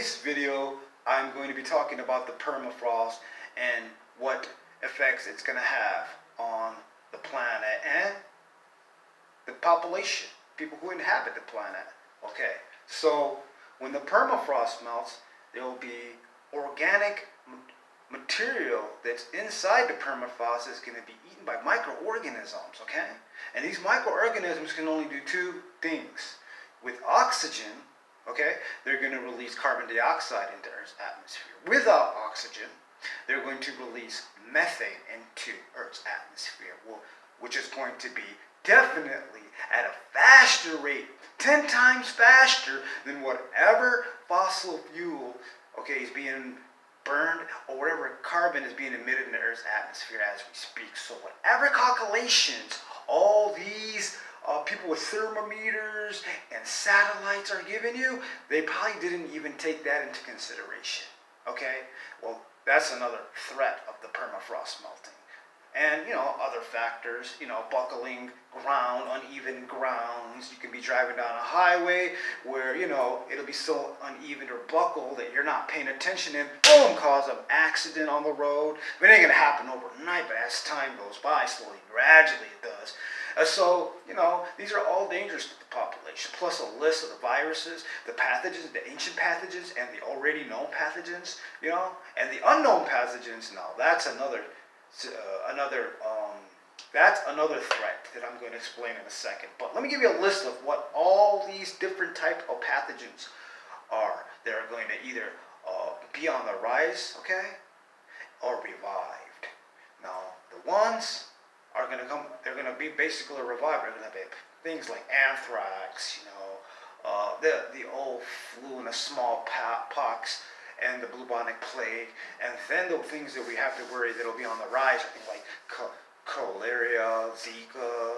today's video, I'm going to be talking about the permafrost and what effects it's going to have on the planet and the population, people who inhabit the planet. Okay, so when the permafrost melts, there will be organic material that's inside the permafrost is going to be eaten by microorganisms, okay? And these microorganisms can only do two things. With oxygen, okay, they're going to release carbon dioxide into Earth's atmosphere. Without oxygen, they're going to release methane into Earth's atmosphere, which is going to be definitely at a faster rate, 10 times faster than whatever fossil fuel, okay, is being burned or whatever carbon is being emitted in the Earth's atmosphere as we speak. So whatever calculations all these people with thermometers and satellites are giving you, they probably didn't even take that into consideration. Okay? Well, that's another threat of the permafrost melting. And, other factors, buckling ground, uneven grounds. You can be driving down a highway where, it'll be so uneven or buckled that you're not paying attention and boom, cause an accident on the road. It ain't going to happen overnight, but as time goes by, slowly, gradually it does. So, these are all dangerous to the population, plus a list of the viruses, the pathogens, the ancient pathogens, and the already known pathogens, and the unknown pathogens. Now, that's another threat that I'm going to explain in a second. But let me give you a list of what all these different types of pathogens are that are going to either be on the rise, okay, or revived. Now, the ones are going to come, they're going to be basically revived. They're going to be things like anthrax, the old flu and the smallpox, and the bubonic plague, and then the things that we have to worry that'll be on the rise are things like cholera, Zika,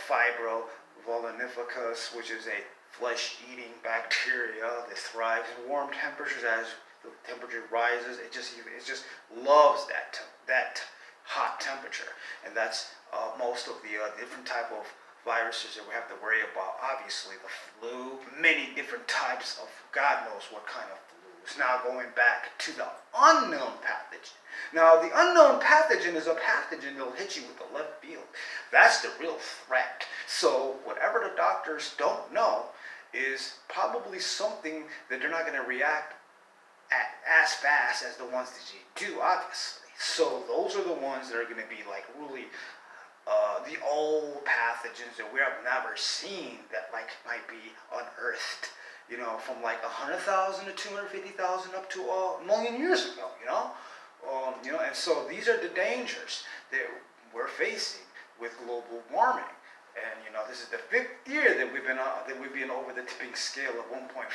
fibro vulnificus, which is a flesh-eating bacteria that thrives in warm temperatures. As the temperature rises, it just loves that hot temperature, and that's most of the different type of viruses that we have to worry about. Obviously, the flu, many different types of God knows what kind of flus. Now going back to the unknown pathogen. Now, the unknown pathogen is a pathogen that will hit you with the left field. That's the real threat. So whatever the doctors don't know is probably something that they're not going to react at as fast as the ones that you do, obviously. So those are the ones that are going to be like really the old pathogens that we have never seen that might be unearthed, from 100,000 to 250,000 up to a million years ago, and so these are the dangers that we're facing with global warming. And this is the 5th year that we've been over the tipping scale of 1.5,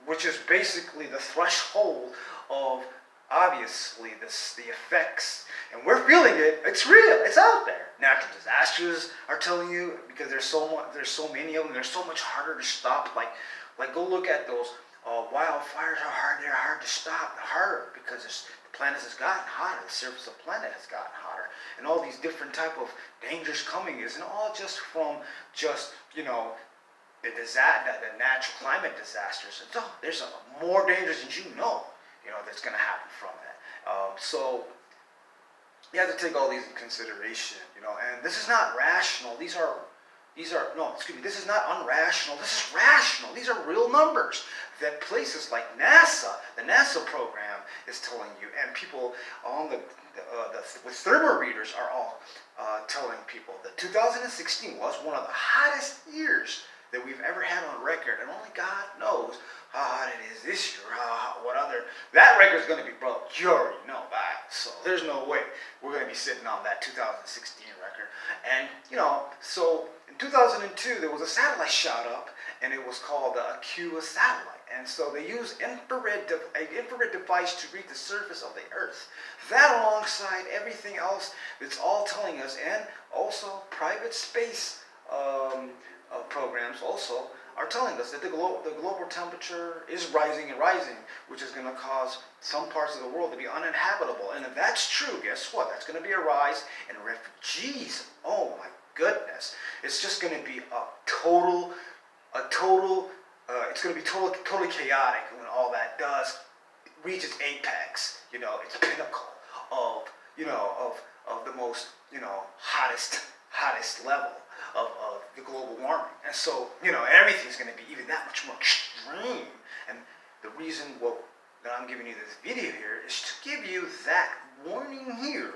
which is basically the threshold of obviously the effects, and we're feeling it. It's real. It's out there. Natural disasters are telling you, because there's so many of them. They're so much harder to stop. Like go look at those wildfires. Are hard. They're hard to stop. They're harder because the planet has gotten hotter. The surface of the planet has gotten hotter, and all these different type of dangers coming isn't all just from the natural climate disasters. And there's more dangers than that's going to happen from it. So you have to take all these in consideration, and this is not rational. This is not unrational. This is rational. These are real numbers that places like NASA, the NASA program, is telling you, and people on with thermometers are all telling people that 2016 was one of the hottest years that we've ever had on record, and only God knows how hot it is this year, that record's going to be broke. You already know that. So there's no way we're going to be sitting on that 2016 record. And, so in 2002, there was a satellite shot up, and it was called the Aquila satellite. And so they used an infrared device to read the surface of the Earth. That alongside everything else that's all telling us, and also private space programs also are telling us that the global temperature is rising and rising, which is going to cause some parts of the world to be uninhabitable. And if that's true, guess what? That's going to be a rise in refugees. Oh my goodness. It's just going to be a total it's going to be totally chaotic when all that does reach its apex. Its pinnacle of of the most hottest level of the global warming. And so everything's going to be even that much more extreme. And the reason that I'm giving you this video here is to give you that warning here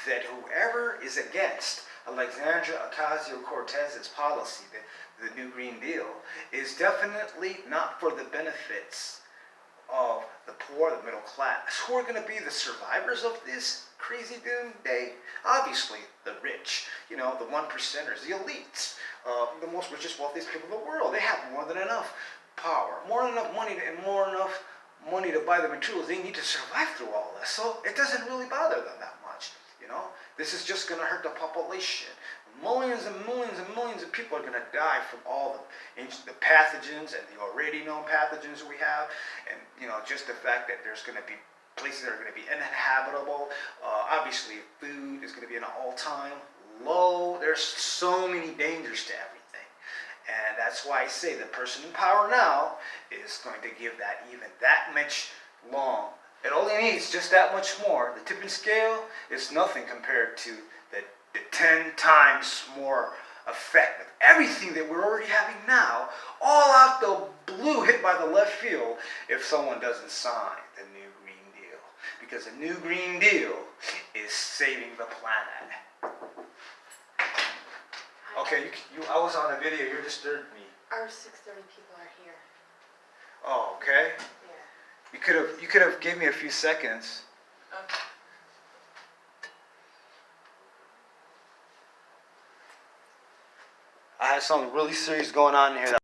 that whoever is against Alexandria Ocasio-Cortez's policy, the New Green Deal, is definitely not for the benefits of the poor, the middle class. Who are going to be the survivors of this crazy doomsday? Obviously, the rich, the one percenters, the elites, the most richest, wealthiest people in the world. They have more than enough power, more than enough money, and more enough money to buy the materials they need to survive through all this. So it doesn't really bother them that much. This is just going to hurt the population. Millions and millions and millions of people are going to die from all the pathogens and the already known pathogens we have, and just the fact that there's going to be places that are going to be uninhabitable. Obviously, food is going to be an all-time low. There's so many dangers to everything, and that's why I say the person in power now is going to give that even that much long. It only needs just that much more. The tipping scale is nothing compared to the 10 times more effect of everything that we're already having now, all out the blue, hit by the left field, if someone doesn't sign the New Green Deal. Because the New Green Deal is saving the planet. Okay, I was on a video, you disturbed me. Our 6:30 people are here. Oh, okay. Yeah. You could have gave me a few seconds. Okay. I had something really serious going on here.